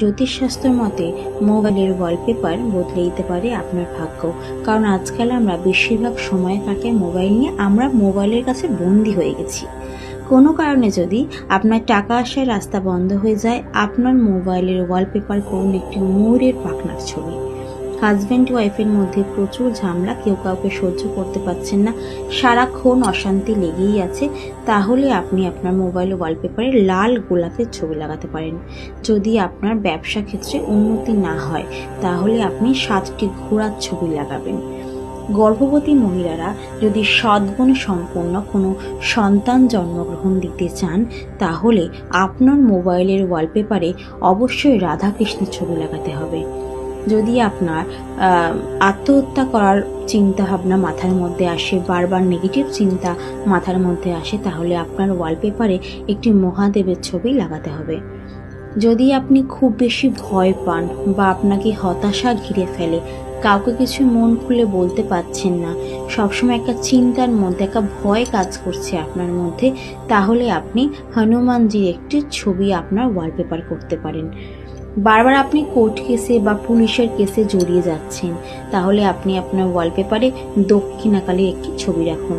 জ্যোতিষশাস্ত্র মতে মোবাইলের ওয়ালপেপার বদলে দিতে পারে আপনার ভাগ্য। কারণ আজকাল আমরা বেশিরভাগ সময় কাটাই মোবাইল নিয়ে, আমরা মোবাইলের কাছে বন্দী হয়ে গেছি। কোনো কারণে যদি আপনার টাকা আসার রাস্তা বন্ধ হয়ে যায়, আপনার মোবাইলের ওয়ালপেপার করুন একটি ময়ূরের পাখনার ছবি। হাজব্যান্ড ওয়াইফের মধ্যে প্রচুর ঝামেলা, কেউ কাউকে সহ্য করতে পারছেন না, সারাক্ষণ অশান্তি লেগেই আছে, তাহলে আপনি আপনার মোবাইল ওয়ালপেপারে লাল গোলাপের ছবি লাগাতে পারেন। যদি আপনার ব্যবসা ক্ষেত্রে উন্নতি না হয়, তাহলে আপনি 7টি ঘোড়ার ছবি লাগাবেন। গর্ভবতী মহিলারা যদি সদ্গুণ সম্পন্ন কোনো সন্তান জন্মগ্রহণ দিতে চান, তাহলে আপনার মোবাইলের ওয়ালপেপারে অবশ্যই রাধাকৃষ্ণের ছবি লাগাতে হবে। যদি আপনার আত্মহত্যা করার চিন্তা ভাবনা মাথার মধ্যে আসে, বারবার নেগেটিভ চিন্তা মাথার মধ্যে আসে, তাহলে আপনার ওয়ালপেপারে একটি মহাদেবের ছবি লাগাতে হবে। যদি আপনি খুব বেশি ভয় পান বা আপনাকে হতাশা ঘিরে ফেলে, কাউকে কিছু মন খুলে বলতে পারছেন না, সবসময় একটা চিন্তার মধ্যে একটা ভয় কাজ করছে আপনার মধ্যে, তাহলে আপনি হনুমানজির একটি ছবি আপনার ওয়ালপেপার করতে পারেন। বারবার আপনি কোর্ট কেসে বা পুলিশের কেসে জড়িয়ে যাচ্ছেন, তাহলে আপনি আপনার ওয়ালপেপারে দক্ষিণাকালীর একটি ছবি রাখুন।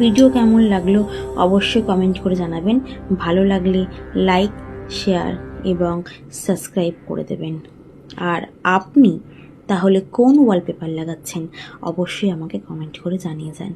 ভিডিও কেমন লাগলো অবশ্যই কমেন্ট করে জানাবেন। ভালো লাগলে লাইক, শেয়ার এবং সাবস্ক্রাইব করে দেবেন। আর আপনি তাহলে কোন ওয়ালপেপার লাগাচ্ছেন অবশ্যই আমাকে কমেন্ট করে জানিয়ে যান।